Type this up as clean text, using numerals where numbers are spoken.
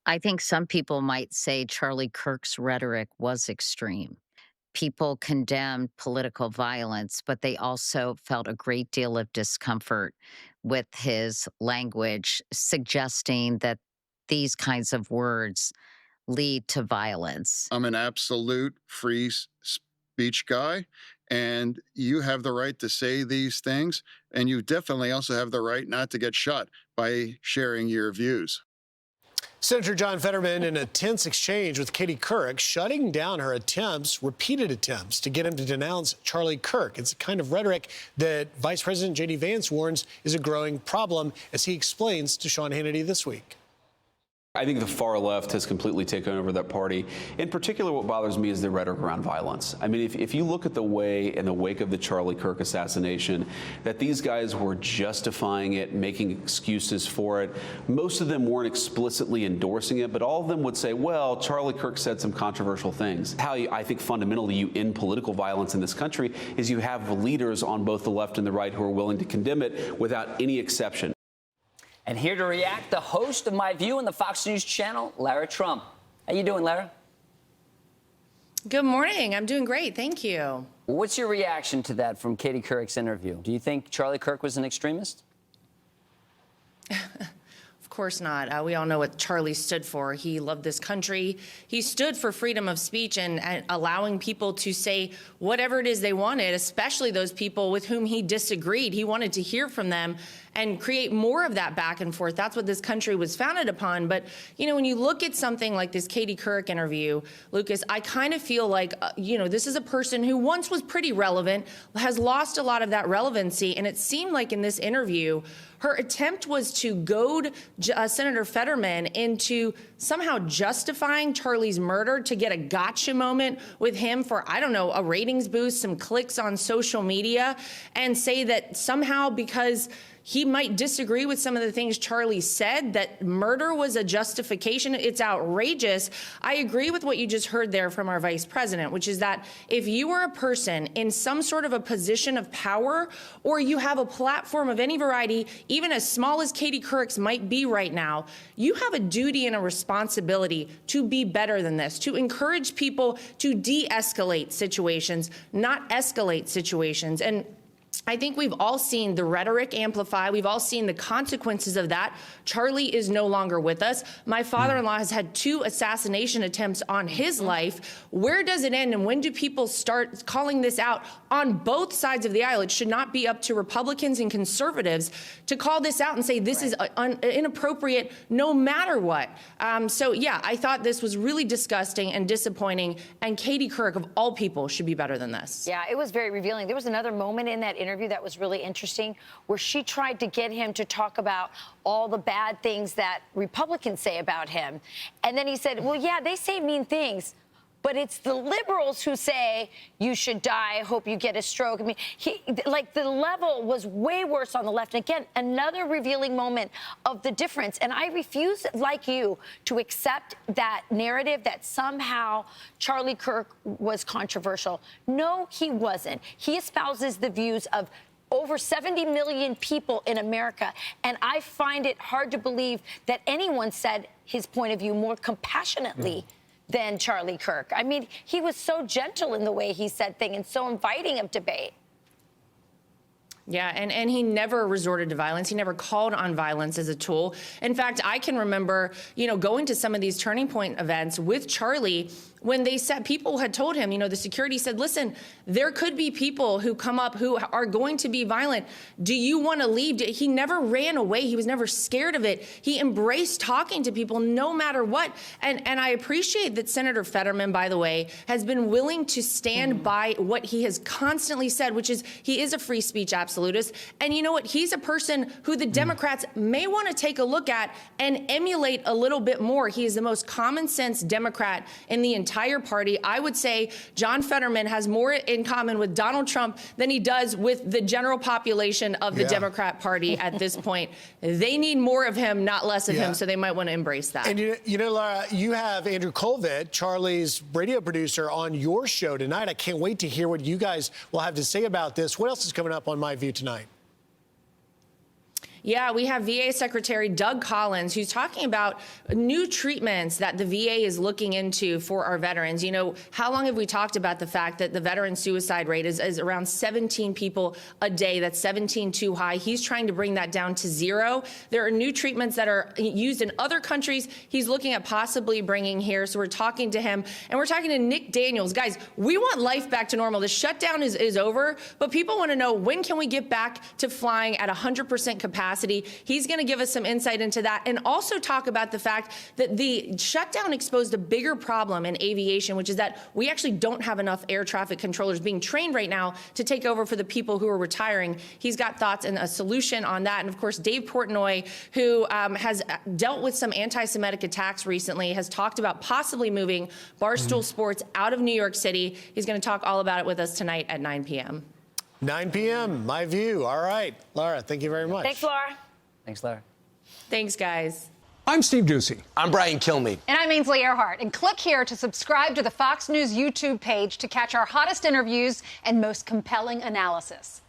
I think some people might say Charlie Kirk's rhetoric was extreme. People condemned political violence, but they also felt a great deal of discomfort with his language, suggesting that these kinds of words lead to violence. I'm an absolute free speech guy, and you have the right to say these things, and you definitely also have the right not to get shot by sharing your views. Senator John Fetterman in a tense exchange with Katie Couric, shutting down her repeated attempts to get him to denounce Charlie Kirk. It's a kind of rhetoric that Vice President J.D. Vance warns is a growing problem, as he explains to Sean Hannity this week. I think the far left has completely taken over that party. In particular, what bothers me is the rhetoric around violence. I mean, if you look at the way, in the wake of the Charlie Kirk assassination, that these guys were justifying it, making excuses for it. Most of them weren't explicitly endorsing it, but all of them would say, well, Charlie Kirk said some controversial things. I think fundamentally you end political violence in this country is you have leaders on both the left and the right who are willing to condemn it without any exception. And here to react, the host of My View on the Fox News channel, Lara Trump. How you doing, Lara? Good morning. I'm doing great. Thank you. What's your reaction to that from Katie Couric's interview? Do you think Charlie Kirk was an extremist? Of course not. We all know what Charlie stood for. He loved this country. He stood for freedom of speech and allowing people to say whatever it is they wanted, especially those people with whom he disagreed. He wanted to hear from them and create more of that back and forth. That's what this country was founded upon. But, you know, when you look at something like this Katie Couric interview, Lucas, I kind of feel like, this is a person who once was pretty relevant, has lost a lot of that relevancy. And it seemed like in this interview, her attempt was to goad Senator Fetterman into somehow justifying Charlie's murder to get a gotcha moment with him for, I don't know, a ratings boost, some clicks on social media, and say that somehow because he might disagree with some of the things Charlie said, that murder was a justification. It's outrageous. I agree with what you just heard there from our vice president, which is that if you are a person in some sort of a position of power, or you have a platform of any variety, even as small as Katie Couric's might be right now, you have a duty and a responsibility to be better than this, to encourage people to de-escalate situations, not escalate situations. And I think we've all seen the rhetoric amplify. We've all seen the consequences of that. Charlie is no longer with us. My father-in-law has had 2 assassination attempts on his life. Where does it end, and when do people start calling this out on both sides of the aisle? It should not be up to Republicans and conservatives to call this out and say this is inappropriate no matter what. So, yeah, I thought this was really disgusting and disappointing, and Katie Couric, of all people, should be better than this. Yeah, it was very revealing. There was another moment in that interview that was really interesting where she tried to get him to talk about all the bad things that Republicans say about him. And then he said, well, yeah, they say mean things, but it's the liberals who say you should die. I hope you get a stroke. I mean, the level was way worse on the left. And again, another revealing moment of the difference. And I refuse, like you, to accept that narrative that somehow Charlie Kirk was controversial. No, he wasn't. He espouses the views of over 70 million people in America. And I find it hard to believe that anyone said his point of view more compassionately than Charlie Kirk. I mean, he was so gentle in the way he said things and so inviting of debate. Yeah, and he never resorted to violence. He never called on violence as a tool. In fact, I can remember, going to some of these Turning Point events with Charlie when they said, people had told him, the security said, listen, there could be people who come up who are going to be violent. Do you want to leave? He never ran away. He was never scared of it. He embraced talking to people no matter what. And I appreciate that Senator Fetterman, by the way, has been willing to stand by what he has constantly said, which is he is a free speech absolutist. And you know what? He's a person who the Democrats may want to take a look at and emulate a little bit more. He is the most common sense Democrat in the entire party. I would say John Fetterman has more in common with Donald Trump than he does with the general population of the Democrat Party at this point. They need more of him, not less of him, so they might want to embrace that. And Laura, you have Andrew Colvett, Charlie's radio producer, on your show tonight. I can't wait to hear what you guys will have to say about this. What else is coming up on My View tonight? Yeah, we have VA Secretary Doug Collins, who's talking about new treatments that the VA is looking into for our veterans. You know, how long have we talked about the fact that the veteran suicide rate is around 17 people a day? That's 17 too high. He's trying to bring that down to 0. There are new treatments that are used in other countries. He's looking at possibly bringing here. So we're talking to him, and we're talking to Nick Daniels. Guys, we want life back to normal. The shutdown is over, but people want to know, when can we get back to flying at 100% capacity? He's going to give us some insight into that, and also talk about the fact that the shutdown exposed a bigger problem in aviation, which is that we actually don't have enough air traffic controllers being trained right now to take over for the people who are retiring. He's got thoughts and a solution on that. And of course, Dave Portnoy, who has dealt with some anti-Semitic attacks recently, has talked about possibly moving Barstool Sports out of New York City. He's going to talk all about it with us tonight at 9 p.m. 9 p.m., My View. All right. Laura, thank you very much. Thanks, Laura. Thanks, Larry. Thanks, guys. I'm Steve Doocy. I'm Brian Kilmeade. And I'm Ainsley Earhart. And click here to subscribe to the Fox News YouTube page to catch our hottest interviews and most compelling analysis.